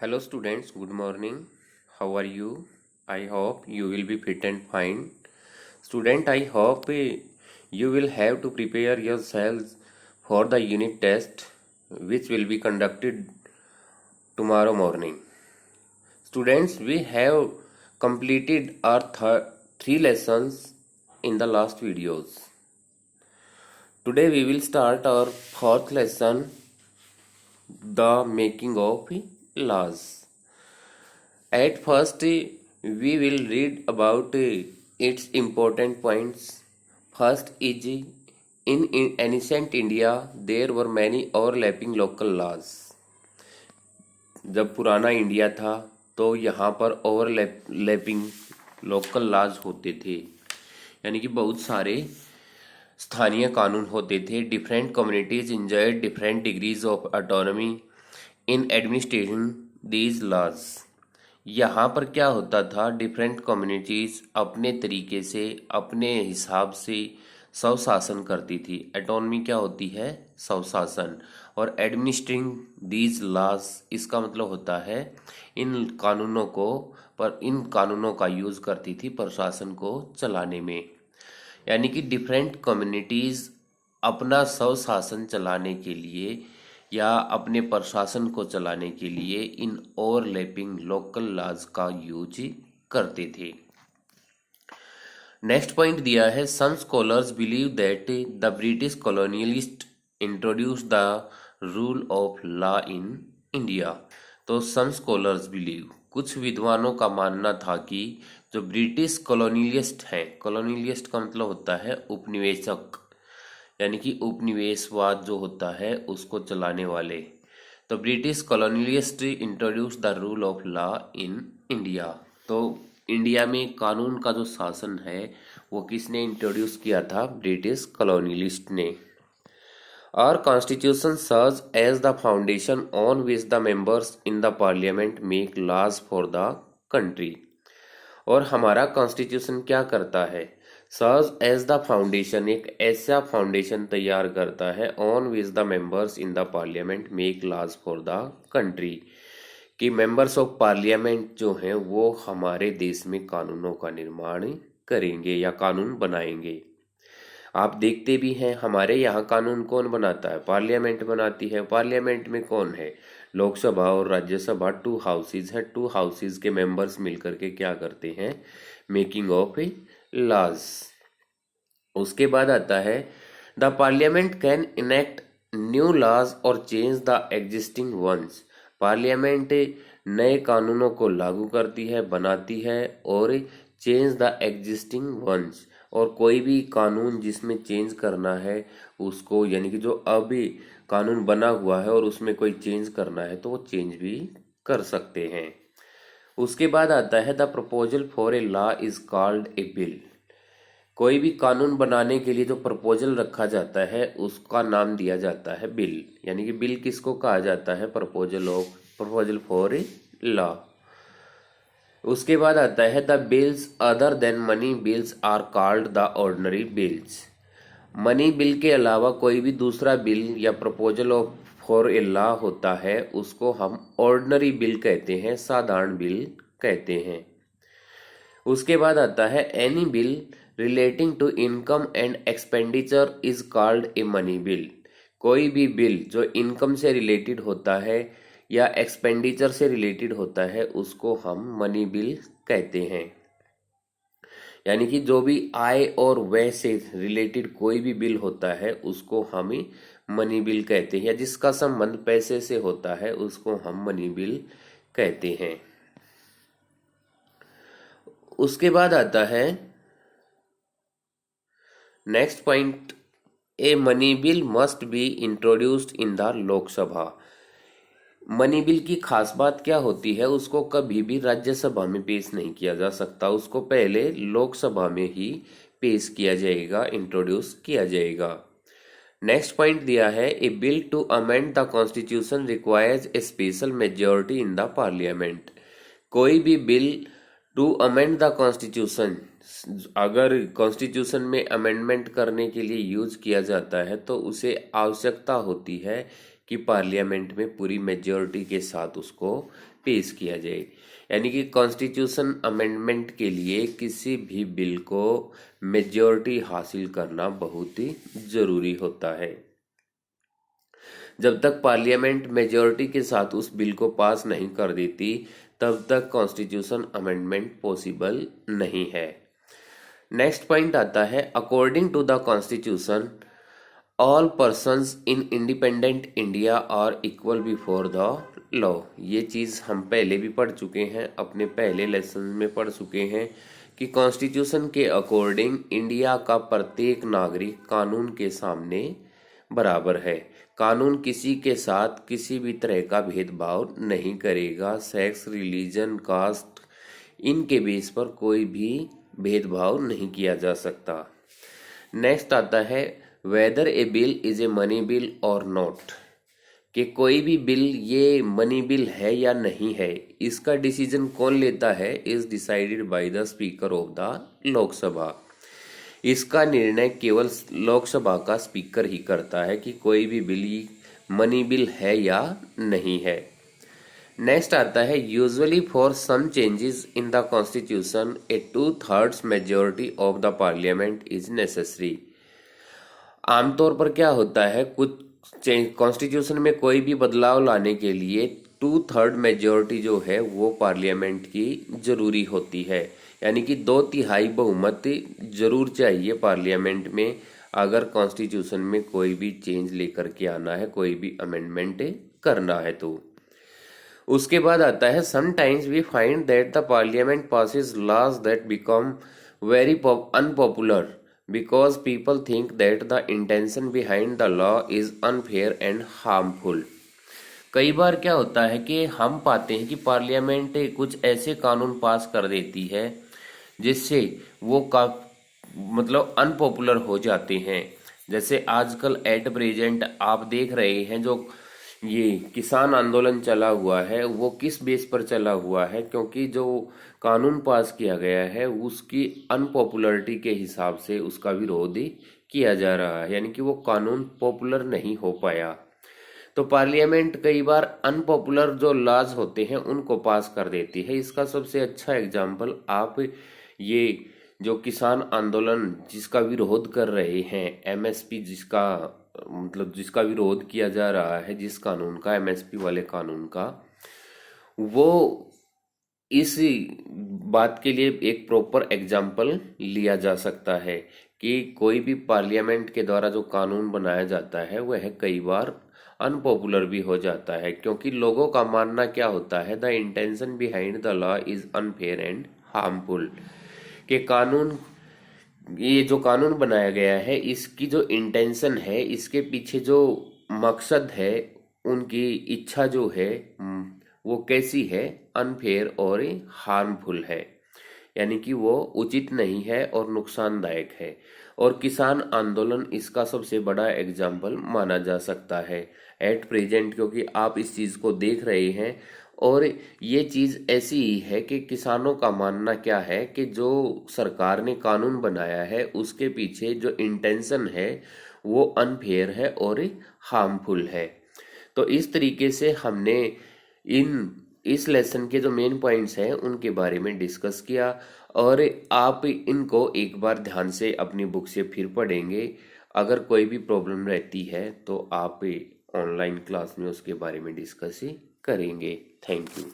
Hello students, good morning. How are you? I hope you will be fit and fine. Student, I hope you will have to prepare yourselves for the unit test which will be conducted tomorrow morning. Students, we have completed our three lessons in the last videos. Today we will start our fourth lesson, the making of laws. At first, we will read about its important points. First is in ancient India there were many overlapping local laws. जब पुराना India था तो यहाँ पर overlapping local laws होते थे, यानी कि बहुत सारे स्थानीय कानून होते थे. Different communities enjoyed different degrees of autonomy in administration these laws. यहाँ पर क्या होता था, डिफरेंट कम्युनिटीज अपने तरीके से अपने हिसाब से स्वशासन करती थी. एटोनमी क्या होती है, स्वशासन. और एडमिनिस्ट्रिंग दीज लॉज इसका मतलब होता है इन कानूनों का यूज करती थी प्रशासन को चलाने में. यानी कि डिफरेंट कम्युनिटीज अपना स्वशासन चलाने के लिए या अपने प्रशासन को चलाने के लिए इन ओवरलैपिंग लोकल लॉज का यूज करते थे. नेक्स्ट पॉइंट दिया है, some scholars believe that the British colonialist introduce the rule of law in India. तो सम स्कॉलर्स बिलीव, कुछ विद्वानों का मानना था कि जो ब्रिटिश कॉलोनियलिस्ट हैं, कॉलोनियलिस्ट का मतलब होता है उपनिवेशक, यानी कि उपनिवेशवाद जो होता है उसको चलाने वाले. तो British colonialist introduce the rule of law in India. तो इंडिया में कानून का जो शासन है वो किसने इंट्रोड्यूस किया था, ब्रिटिश कॉलोनियलिस्ट ने. Our constitution serves as the foundation on which the members in the parliament make laws for the country. और हमारा कॉन्स्टिट्यूशन क्या करता है, सर्व्स एज द फाउंडेशन, एक ऐसा फाउंडेशन तैयार करता है on which the members in the parliament make laws for the country, कि मेंबर्स ऑफ पार्लियामेंट जो हैं वो हमारे देश में कानूनों का निर्माण करेंगे या कानून बनाएंगे. आप देखते भी हैं हमारे यहाँ कानून कौन बनाता है, पार्लियामेंट बनाती है. पार्लियामेंट में कौन है, लोकसभा और राज्यसभा, टू हाउसेज है. टू हाउसेज के मेंबर्स मिलकर के क्या करते हैं, मेकिंग ऑफ लॉज. उसके बाद आता है, the parliament can enact new laws और change the existing ones. Parliament नए कानूनों को लागू करती है, बनाती है और चेंज द एग्जिस्टिंग वंस, और कोई भी कानून जिसमें चेंज करना है उसको, यानी कि जो अभी कानून बना हुआ है और उसमें कोई चेंज करना है तो वो चेंज भी कर सकते हैं. उसके बाद आता है, the proposal for a law is called A bill. कोई भी कानून बनाने के लिए जो प्रपोजल रखा जाता है उसका नाम दिया जाता है बिल. यानी कि बिल किसको कहा जाता है, प्रपोजल फॉर ए लॉ. उसके बाद आता है, the bills other than money bills are called the ordinary bills. Money bill के अलावा कोई भी दूसरा बिल या proposal of for a law होता है उसको हम ऑर्डिनरी बिल कहते हैं, साधारण बिल कहते हैं. उसके बाद आता है, any bill relating to income and expenditure is called a money bill. कोई भी बिल जो इनकम से रिलेटेड होता है या एक्सपेंडिचर से रिलेटेड होता है उसको हम मनी बिल कहते हैं. यानी कि जो भी आय और व्यय से रिलेटेड कोई भी बिल होता है उसको हम मनी बिल कहते हैं, या जिसका संबंध पैसे से होता है उसको हम मनी बिल कहते हैं. उसके बाद आता है next point, A money bill must be introduced in the Lok Sabha. Money bill की खास बात क्या होती है, उसको कभी भी राज्यसभा में पेश नहीं किया जा सकता, उसको पहले लोकसभा में ही पेश किया जाएगा, इंट्रोड्यूस किया जाएगा. नेक्स्ट पॉइंट दिया है, a bill to amend the constitution requires a special majority in the parliament. कोई भी bill to amend the constitution, अगर कॉन्स्टिट्यूशन में अमेंडमेंट करने के लिए यूज किया जाता है तो उसे आवश्यकता होती है कि पार्लियामेंट में पूरी मेजॉरिटी के साथ उसको पेश किया जाए। यानी कि कॉन्स्टिट्यूशन अमेंडमेंट के लिए किसी भी बिल को मेजॉरिटी हासिल करना बहुत ही जरूरी होता है। जब तक पार्लियामेंट मेजॉरिटी के साथ उस बिल को पास नहीं कर देती तब तक कॉन्स्टिट्यूशन अमेंडमेंट पॉसिबल नहीं है। नेक्स्ट पॉइंट आता है, according to the constitution all persons in independent India are equal before the law. ये चीज़ हम पहले भी पढ़ चुके हैं, अपने पहले लेसन में पढ़ चुके हैं कि कॉन्स्टिट्यूशन के अकॉर्डिंग इंडिया का प्रत्येक नागरिक कानून के सामने बराबर है। कानून किसी के साथ किसी भी तरह का भेदभाव नहीं करेगा। सेक्स, रिलीजन, कास्ट, इनके बेस पर कोई भी भेदभाव नहीं किया जा सकता। नेक्स्ट आता है, whether a bill is a money bill और नॉट, कि कोई भी बिल ये मनी बिल है या नहीं है, इसका डिसीजन कौन लेता है, is decided by the speaker of the Lok Sabha. इसका निर्णय केवल लोकसभा का स्पीकर ही करता है कि कोई भी बिल मनी बिल है या नहीं है। नेक्स्ट आता है, usually for some changes in the constitution a 2/3 majority of the parliament is necessary. आमतौर पर क्या होता है, कुछ कॉन्स्टिट्यूशन में कोई भी बदलाव लाने के लिए 2/3 मेजॉरिटी जो है वो पार्लियामेंट की जरूरी होती है। यानी कि 2/3 बहुमत जरूर चाहिए पार्लियामेंट में अगर कॉन्स्टिट्यूशन में कोई भी चेंज लेकर के आना है, कोई भी अमेंडमेंट करना है तो। उसके बाद आता है, sometimes we find that the parliament passes laws that become very unpopular because people think that the intention behind the law is unfair and harmful। कई बार क्या होता है कि हम पाते हैं कि पार्लियामेंट कुछ ऐसे कानून पास कर देती है जिससे वो मतलब अनपॉपुलर हो जाते हैं। जैसे आजकल एट प्रेजेंट आप देख रहे हैं जो ये किसान आंदोलन चला हुआ है वो किस बेस पर चला हुआ है, क्योंकि जो कानून पास किया गया है उसकी अनपॉपुलरिटी के हिसाब से उसका विरोध किया जा रहा है, यानी कि वो कानून पॉपुलर नहीं हो पाया। तो पार्लियामेंट कई बार अनपॉपुलर जो लॉज होते हैं उनको पास कर देती है। इसका सबसे अच्छा एग्जाम्पल आप ये जो किसान आंदोलन जिसका विरोध कर रहे हैं, एमएसपी जिसका मतलब जिसका विरोध किया जा रहा है, जिस कानून का, एमएसपी वाले कानून का, वो इस बात के लिए एक प्रॉपर एग्जाम्पल लिया जा सकता है कि कोई भी पार्लियामेंट के द्वारा जो कानून बनाया जाता है वह कई बार अनपॉपुलर भी हो जाता है, क्योंकि लोगों का मानना क्या होता है, the intention behind the law is unfair and harmful. कि कानून, ये जो कानून बनाया गया है इसकी जो इंटेंशन है, इसके पीछे जो मकसद है, उनकी इच्छा जो है वो कैसी है, अनफेयर और हार्मफुल है, यानी कि वो उचित नहीं है और नुकसानदायक है। और किसान आंदोलन इसका सबसे बड़ा एग्जाम्पल माना जा सकता है एट प्रेजेंट, क्योंकि आप इस चीज़ को देख रहे हैं और ये चीज़ ऐसी ही है कि किसानों का मानना क्या है कि जो सरकार ने कानून बनाया है उसके पीछे जो इंटेंशन है वो अनफेयर है और हार्मफुल है। तो इस तरीके से हमने इस लेसन के जो मेन पॉइंट्स हैं उनके बारे में डिस्कस किया और आप इनको एक बार ध्यान से अपनी बुक से फिर पढ़ेंगे। अगर कोई भी प्रॉब्लम रहती है तो आप ऑनलाइन क्लास में उसके बारे में डिस्कस करेंगे। Thank you.